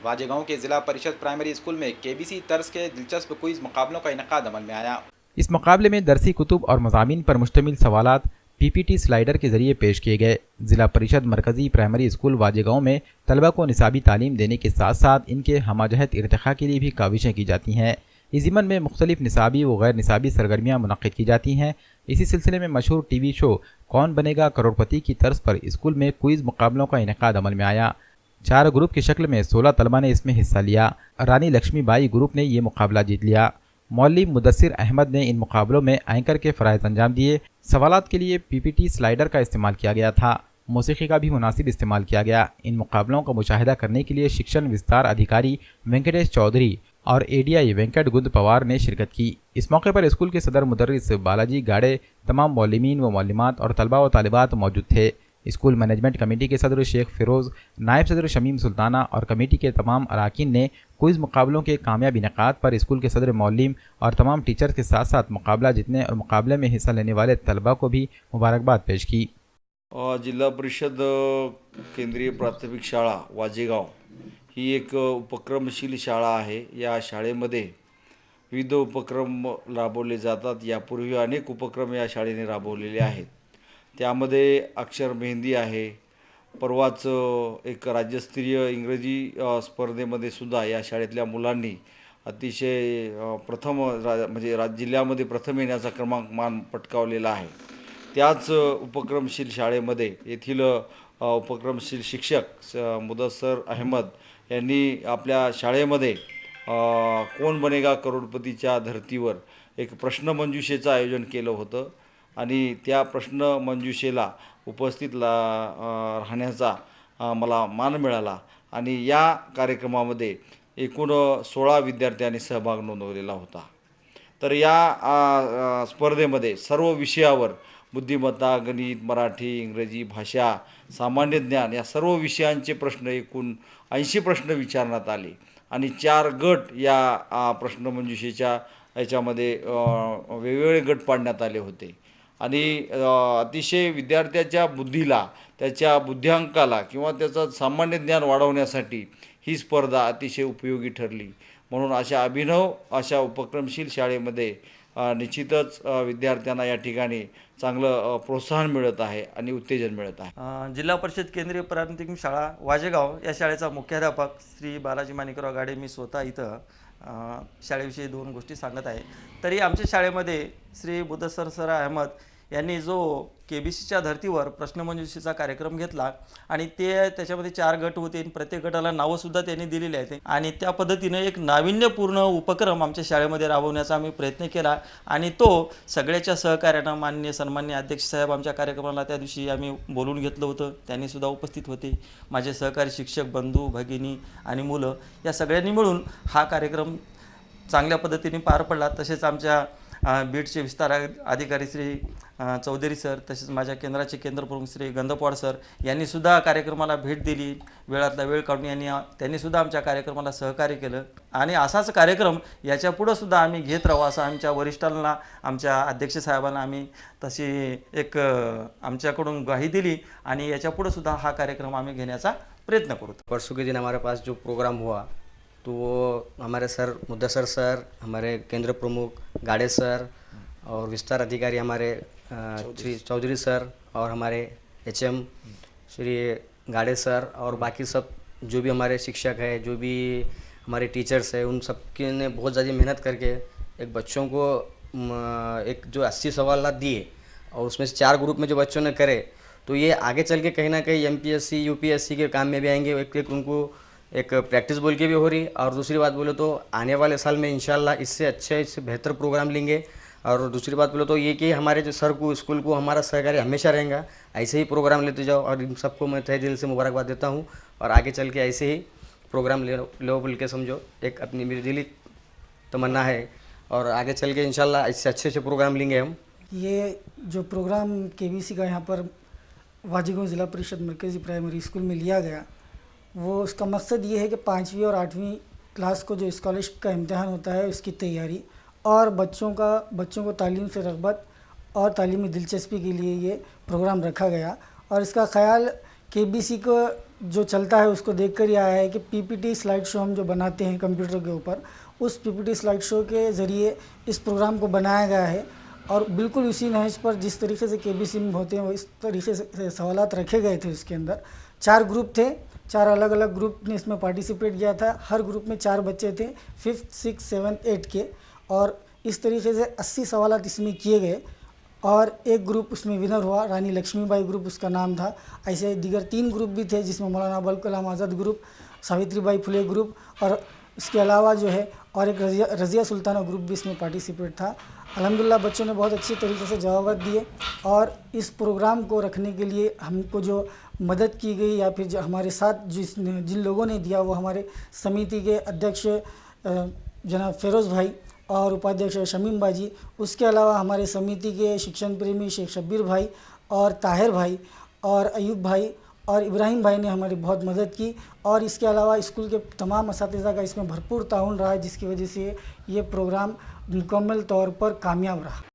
वाजेगांव के जिला परिषद primary school में केबीसी तर्ज के दिलचस्प क्विज मुकाबलों का इनेकाद अमल में आया। इस मुकाबले में दरसी कुतुब और मज़ामीन पर मुश्तमिल सवालात पीपीटी स्लाइडर के जरिए पेश किए गए। जिला परिषद मरकजी प्राइमरी स्कूल वाजेगांव में तलबा को निसाबी तालीम देने के साथ साथ इनके हमाजहत इर्तिखा के लिए भी काविशें की जाती हैं। इस ज़िमन में मुख्तलिफ निसाबी व गैर निसाबी सरगर्मियाँ मुनक़्क़िद की जाती हैं। इसी सिलसिले में मशहूर टीवी शो कौन बनेगा करोड़पति की तर्ज पर स्कूल में क्विज मुकाबलों का इनेकाद अमल में आया। 4 ग्रुप की शक्ल में 16 तलबा ने इसमें हिस्सा लिया। रानी लक्ष्मीबाई ग्रुप ने ये मुकाबला जीत लिया। मौलवी मुदस्सिर अहमद ने इन मुकाबलों में एंकर के फ़राइज़ अंजाम दिए। सवालात के लिए पीपीटी स्लाइडर का इस्तेमाल किया गया था। मौसीकी का भी मुनासिब इस्तेमाल किया गया। इन मुकाबलों का मुशाहिदा करने के लिए शिक्षण विस्तार अधिकारी वेंकटेश चौधरी और एडीआई वेंकट गुंद पवार ने शिरकत की। इस मौके पर स्कूल के सदर मुदर्रिस बालाजी गाड़े, तमाम मौलिमीन व मौलिमात और तलबा व तालिबात मौजूद थे। स्कूल मैनेजमेंट कमेटी के सदर शेख फिरोज़, नायब सदर शमीम सुल्ताना और कमेटी के तमाम अरकान ने क्विज़ मुकाबलों के कामयाब इनेकाद पर स्कूल के सदर मौलिम और तमाम टीचर्स के साथ साथ मुकाबला जीतने और मुकाबले में हिस्सा लेने वाले तलबा को भी मुबारकबाद पेश की। जिल्हा परिषद केंद्रीय प्राथमिक शाळा वाजेगाव ही एक उपक्रमशील शाळा आहे। या शाळेमध्ये विविध उपक्रम राबवले जातात। यापूर्वी अनेक उपक्रम या शाळेने राबवलेले आहेत। त्यामध्ये अक्षर मेहंदी आहे। परवाच एक राज्यस्तरीय इंग्रजी स्पर्धेमध्ये सुद्धा या शाळेतल्या मुलांनी अतिशय प्रथम म्हणजे जिल्ह्यामध्ये प्रथम येण्याचा मान पटकावलेला आहे। त्याच उपक्रमशील शाळेमध्ये येथील उपक्रमशील शिक्षक मुदस्सर अहमद यांनी आपल्या शाळेमध्ये कौन बनेगा करोडपतीच्या धर्तीवर एक प्रश्नमंजुषेचं आयोजन केलं होतं आणि त्या प्रश्नमंजुषेला उपस्थित राहण्याचा मला मान मिळाला आणि या कार्यक्रमामध्ये एकूण 16 विद्यार्थ्यांनी सहभाग नोंदवलेला होता। तर या स्पर्धेमध्ये सर्व विषयावर बुद्धिमत्ता, गणित, मराठी, इंग्रजी भाषा, सामान्य ज्ञान या सर्व विषयांचे प्रश्न एकूण 80 प्रश्न विचारण्यात आले आणि 4 गट या प्रश्नमंजुषेच्या याच्यामध्ये वेगवेगळे गट पाडण्यात आले होते आणि अतिशय विद्यार्थ्याच्या बुद्धीला, त्याच्या बुद्ध्यांकाला किंवा त्याचं सामान्य ज्ञान वाढवण्यासाठी ही स्पर्धा अतिशय उपयोगी ठरली। म्हणून अशा उपक्रमशील शाळेमध्ये निश्चितच विद्यार्थ्यांना या ठिकाणी चांगलं प्रोत्साहन मिळत आहे आणि उत्तेजन मिळत आहे। जिल्हा परिषद केंद्रीय प्राथमिक शाळा वाजेगाव या शाळेचा मुख्याध्यापक श्री बालाजी माणिकराव गाडे मी स्वतः इथं शाळेविषयी 2 गोष्टी सांगत आहे। तरी आमच्या शाळेमध्ये श्री मुदस्सर सर अहमद यांनी जो केबीसीच्या धर्तीवर प्रश्नमंजुषेचा कार्यक्रम घेतला आणि त्याच्यामध्ये 4 गट होते आणि प्रत्येक गटाला नावंसुद्धा त्यांनी दिलेली आहेत आणि त्या पद्धतीने एक नाविन्यपूर्ण उपक्रम आमच्या शाळेमध्ये राबवण्याचा आम्ही प्रयत्न केला आणि तो सगळ्याच्या सहकार्यानं माननीय सन्माननीय अध्यक्ष साहेब आमच्या कार्यक्रमाला त्या दिवशी आम्ही बोलून घेतलं होतं। त्यांनीसुद्धा उपस्थित होते। माझे सहकारी शिक्षक बंधू भगिनी आणि मुलं या सगळ्यांनी मिळून हा कार्यक्रम चांगल्या पद्धतीने पार पडला। तसेच आमच्या बीडचे विस्तार अधिकारी श्री चौधरी सर, तसेच माझ्या केंद्राचे केंद्रप्रमुख श्री गंधपवाड सर यांनीसुद्धा कार्यक्रमाला भेट दिली। वेळातला वेळ काढून त्यांनीसुद्धा आमच्या कार्यक्रमाला सहकार्य केलं आणि असाच कार्यक्रम याच्या पुढंसुद्धा आम्ही घेत राहू असं आमच्या वरिष्ठांना, आमच्या अध्यक्ष साहेबांना आम्ही तशी एक आमच्याकडून ग्वाही दिली आणि याच्या पुढंसुद्धा हा कार्यक्रम आम्ही घेण्याचा प्रयत्न करू। परसों के दिन हमारे पास जो प्रोग्राम हुआ तो वो हमारे सर मुदस्सर सर, हमारे केंद्र प्रमुख गाड़े सर और विस्तार अधिकारी हमारे श्री चौधरी सर और हमारे एचएम श्री गाड़े सर और बाकी सब जो भी हमारे शिक्षक है, जो भी हमारे टीचर्स है, उन सब के ने बहुत ज़्यादा मेहनत करके एक बच्चों को एक जो 80 सवाल दिए और उसमें से 4 ग्रुप में जो बच्चों ने करे तो ये आगे चल के कहीं ना कहीं एमपीएससी यूपीएससी के काम में भी आएंगे। एक उनको एक प्रैक्टिस बोल के भी हो रही और दूसरी बात बोले तो आने वाले साल में इंशाल्लाह इससे अच्छे इससे बेहतर प्रोग्राम लेंगे। और दूसरी बात बोले तो ये कि हमारे जो सर को स्कूल को हमारा सहकार्य हमेशा रहेगा। ऐसे ही प्रोग्राम लेते जाओ और इन सबको मैं तहे दिल से मुबारकबाद देता हूँ और आगे चल के ऐसे ही प्रोग्राम लो बोल के समझो, एक अपनी मेरी दिली तमन्ना है और आगे चल के इंशाल्लाह इससे अच्छे प्रोग्राम लेंगे हम। ये जो प्रोग्राम केबीसी का यहाँ पर वाजेगांव ज़िला परिषद मरकज़ी प्राइमरी स्कूल में लिया गया, वो उसका मकसद ये है कि 5वीं और 8वीं क्लास को जो स्कॉलरशिप का इम्तिहान होता है उसकी तैयारी और बच्चों को तालीम से रग़बत और तालीमी दिलचस्पी के लिए ये प्रोग्राम रखा गया और इसका ख्याल केबीसी को जो चलता है उसको देखकर ही आया है कि पीपीटी स्लाइड शो हम जो बनाते हैं कंप्यूटर के ऊपर, उस पीपीटी स्लाइड शो के ज़रिए इस प्रोग्राम को बनाया गया है। और बिल्कुल उसी नहज पर जिस तरीके से केबीसी में होते हैं वो इस तरीके से सवालात रखे गए थे। उसके अंदर 4 ग्रुप थे, 4 अलग अलग ग्रुप ने इसमें पार्टिसिपेट किया था। हर ग्रुप में 4 बच्चे थे, 5th, 6th, 7th, 8th के, और इस तरीके से 80 सवालात इसमें किए गए। और एक ग्रुप उसमें विनर हुआ, रानी लक्ष्मीबाई ग्रुप उसका नाम था। ऐसे दीगर 3 ग्रुप भी थे जिसमें मौलाना अबुल कलाम आज़ाद ग्रुप, सावित्रीबाई फुले ग्रुप, और इसके अलावा जो है और एक रज़िया सुल्ताना ग्रुप भी इसमें पार्टिसिपेट था। अल्हम्दुलिल्लाह बच्चों ने बहुत अच्छी तरीके से जवाब दिए। और इस प्रोग्राम को रखने के लिए हमको जो मदद की गई या फिर जो हमारे साथ जिन लोगों ने दिया, वो हमारे समिति के अध्यक्ष जनाब फ़िरोज़ भाई और उपाध्यक्ष शमीम बाजी, उसके अलावा हमारे समिति के शिक्षण प्रेमी शेख शब्बीर भाई और ताहिर भाई और अयूब भाई और इब्राहिम भाई ने हमारी बहुत मदद की। और इसके अलावा स्कूल के तमाम असातिज़ा का इसमें भरपूर ताउन रहा है, जिसकी वजह से ये प्रोग्राम मुकम्मल तौर पर कामयाब रहा।